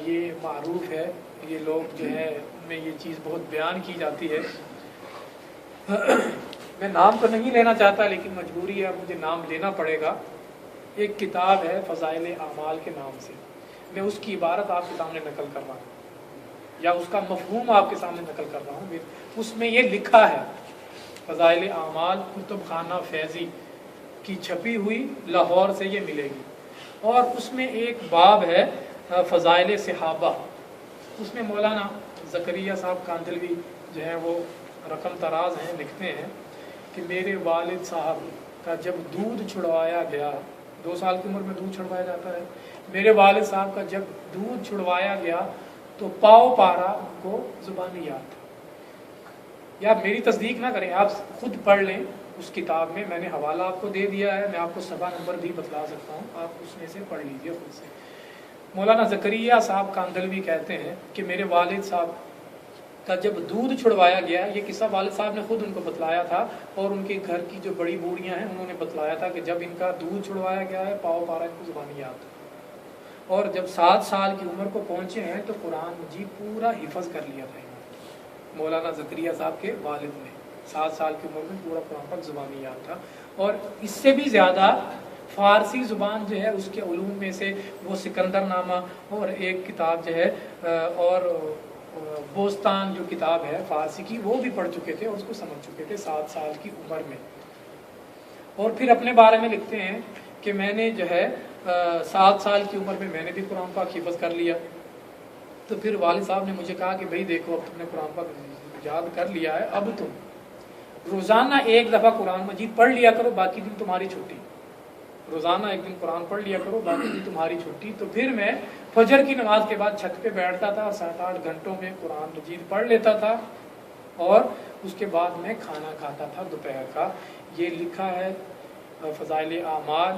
یہ معروف ہے، یہ لوگ جو ہے ان میں یہ چیز بہت بیان کی جاتی ہے۔ میں نام تو نہیں لینا چاہتا لیکن مجبوری ہے، مجھے نام لینا پڑے گا۔ ایک کتاب ہے فضائل اعمال کے نام سے، میں اس کی عبارت آپ کے سامنے نقل کر رہا ہوں، یا اس کا مفہوم آپ کے سامنے نقل کر رہا ہوں۔ اس میں یہ لکھا ہے، فضائل اعمال کتب خانہ فیضی کی چھپی ہوئی، لاہور سے یہ ملے گی، اور اس میں ایک باب ہے فضائل صحابہ۔ اس میں مولانا زکریا صاحب کاندھلوی جو ہیں وہ رقم طراز ہیں، لکھتے ہیں کہ میرے والد صاحب کا جب دودھ چھڑوایا گیا، 2 سال کی عمر میں دودھ چھڑوایا جاتا ہے، میرے والد صاحب کا جب دودھ چھڑوایا گیا تو پاؤ پارا ان کو زبانی یاد تھا۔ یا میری تصدیق نہ کریں، آپ خود پڑھ لیں اس کتاب میں نے حوالہ آپ کو دے دیا ہے، میں آپ کو صفحہ نمبر بھی بتلا سکتا ہوں، آپ اس میں سے پڑھ لیجئے خود سے۔ مولانا زکریا صاحب کاندھلوی کہتے ہیں کہ میرے والد صاحب کا جب دودھ چھڑوایا گیا، یہ قصہ والد صاحب نے خود ان کو بتلایا تھا، اور ان کے گھر کی جو بڑی بوڑھیاں ہیں انہوں نے بتلایا تھا کہ جب ان کا دودھ چھڑوایا گیا ہے، پاؤ پارا ان کو زبانی یاد تھا، اور جب 7 سال کی عمر کو پہنچے ہیں تو قرآن مجید پورا حفظ کر لیا تھا۔ مولانا زکریا صاحب کے والد نے 7 سال کی عمر میں پورا قرآن پاک زبانی یاد تھا، اور اس سے بھی زیادہ فارسی زبان جو ہے اس کے علوم میں سے وہ سکندر نامہ اور ایک کتاب جو ہے اور بوستان جو کتاب ہے فارسی کی، وہ بھی پڑھ چکے تھے اور اس کو سمجھ چکے تھے 7 سال کی عمر میں۔ اور پھر اپنے بارے میں لکھتے ہیں کہ میں نے جو ہے 7 سال کی عمر میں نے بھی قرآن پاک حفظ کر لیا۔ تو پھر والد صاحب نے مجھے کہا کہ بھائی دیکھو، اب تم نے قرآن پاک یاد کر لیا ہے، اب تم روزانہ ایک دفعہ قرآن مجید پڑھ لیا کرو، باقی دن تمہاری چھٹی۔ روزانہ ایک دن قرآن پڑھ لیا کرو، باقی دن تمہاری چھٹی۔ تو پھر میں فجر کی نماز کے بعد چھت پہ بیٹھتا تھا، 7-8 گھنٹوں میں قرآن مجید پڑھ لیتا تھا، اور اس کے بعد میں کھانا کھاتا تھا دوپہر کا۔ یہ لکھا ہے فضائل اعمال،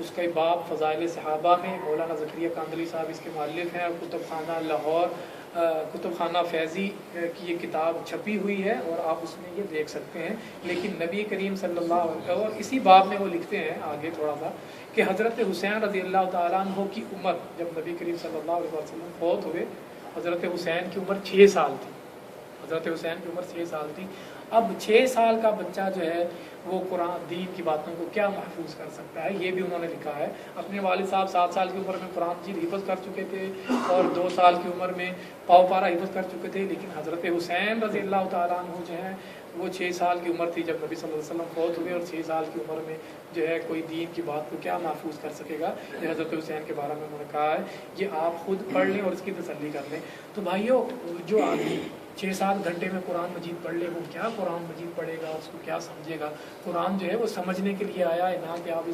اس کا باب فضائل صحابہ میں، مولانا زکریا کاندھلوی صاحب اس کے مؤلف ہیں، اور کتب خانہ لاہور کتب خانہ فیضی کی یہ کتاب چھپی ہوئی ہے، اور آپ اس میں یہ دیکھ سکتے ہیں۔ لیکن نبی کریم صلی اللہ علیہ وسلم، اور اسی باب میں وہ لکھتے ہیں آگے تھوڑا سا کہ حضرت حسین رضی اللہ تعالیٰ عنہ کی عمر، جب نبی کریم صلی اللہ علیہ وسلم فوت ہوئے، حضرت حسین کی عمر 6 سال تھی۔ حضرت حسین کی عمر 6 سال تھی۔ اب 6 سال کا بچہ جو ہے وہ قرآن دین کی باتوں کو کیا محفوظ کر سکتا ہے، یہ بھی انہوں نے لکھا ہے۔ اپنے والد صاحب 7 سال کی عمر میں قرآن مجید حفظ کر چکے تھے، اور 2 سال کی عمر میں پاؤ پارا حفظ کر چکے تھے، لیکن حضرت حسین رضی اللہ تعالیٰ عنہ جو ہیں وہ 6 سال کی عمر تھی جب نبی صلی اللہ علیہ وسلم فوت ہوئے، اور 6 سال کی عمر میں جو ہے کوئی دین کی بات کو کیا محفوظ کر سکے گا۔ یہ حضرت حسین کے بارے میں انہوں نے کہا ہے، یہ آپ خود پڑھ لیں اور اس کی تسلی کر لیں۔ تو بھائیو، جو آدمی 6-7 گھنٹے میں قرآن مجید پڑھ لے، وہ کیا قرآن مجید پڑھے گا، اس کو کیا سمجھے گا؟ قرآن جو ہے وہ سمجھنے کے لیے آیا ہے، نہ کہ آپ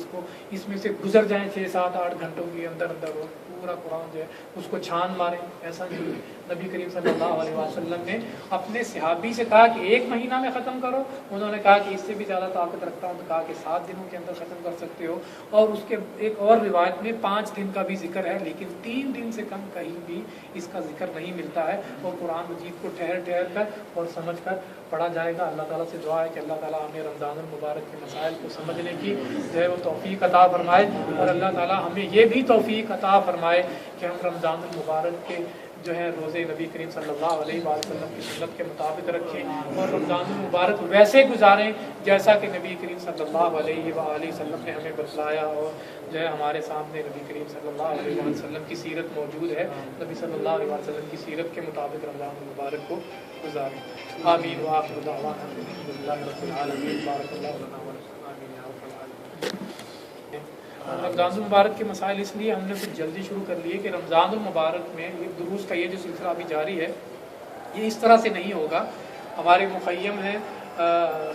اس میں سے گزر جائیں 6-7-8 گھنٹوں کے اندر پورا قرآن جو ہے اس کو چھان ماریں، ایسا نہیں۔ نبی کریم صلی اللہ علیہ وسلم نے اپنے صحابی سے کہا کہ 1 مہینہ میں ختم کرو، انہوں نے کہا کہ اس سے بھی زیادہ طاقت رکھتا ہوں، تو کہا کہ 7 دنوں کے اندر ختم کر سکتے ہو۔ اور اس کے ایک اور روایت میں 5 دن کا بھی ذکر ہے، لیکن 3 دن سے کم کہیں بھی اس کا ذکر نہیں ملتا ہے۔ اور قرآن مجید کو ٹھہر کر اور سمجھ کر پڑھا جائے گا۔ اللہ تعالیٰ سے دعا ہے کہ اللہ تعالیٰ ہمیں رمضان المبارک کے مسائل کو سمجھنے کی جو ہے وہ توفیق عطا فرمائے، اور اللہ تعالیٰ ہمیں یہ بھی توفیق عطا فرمائے کہ ہم رمضان المبارک کے جو ہے روزے نبی کریم صلی اللہ علیہ وسلم کی سنت کے مطابق رکھیں، اور رمضان المبارک ویسے گزاریں جیسا کہ نبی کریم صلی اللہ علیہ وآلہ وسلم نے ہمیں بتلایا، اور جو ہے ہمارے سامنے نبی کریم صلی اللہ علیہ وسلم کی سیرت موجود ہے۔ نبی صلی اللہ علیہ وسلم کی سیرت کے مطابق رمضان المبارک کو گزاریں۔ آمین وآخر دعوانا الحمدللہ رب العالمین۔ بارک اللہ لنا ولکم، آمین یا رب العالمین۔ رمضان المبارک کے مسائل اس لیے ہم نے کچھ جلدی شروع کر لیے کہ رمضان المبارک میں یہ دروس کا یہ جو سلسلہ ابھی جاری ہے، یہ اس طرح سے نہیں ہوگا۔ ہمارے مخیم ہیں،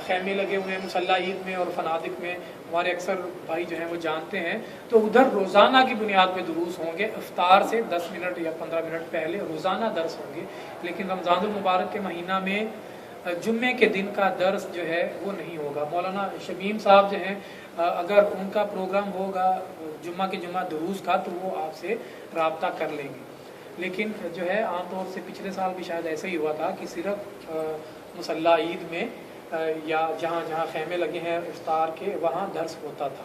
خیمے لگے ہوئے ہیں مسلح عید میں اور فنادق میں، ہمارے اکثر بھائی جو ہیں وہ جانتے ہیں، تو ادھر روزانہ کی بنیاد پہ دروس ہوں گے، افطار سے 10 منٹ یا 15 منٹ پہلے روزانہ درس ہوں گے۔ لیکن رمضان المبارک کے مہینہ میں جمعے کے دن کا درس جو ہے وہ نہیں ہوگا۔ مولانا شمیم صاحب جو ہیں، اگر ان کا پروگرام ہوگا جمعہ کے جمعہ دروس کا تو وہ آپ سے رابطہ کر لیں گے، لیکن جو ہے عام طور سے پچھلے سال بھی شاید ایسا ہی ہوا تھا کہ صرف مسلح عید میں یا جہاں جہاں خیمے لگے ہیں افطار کے، وہاں درس ہوتا تھا۔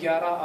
11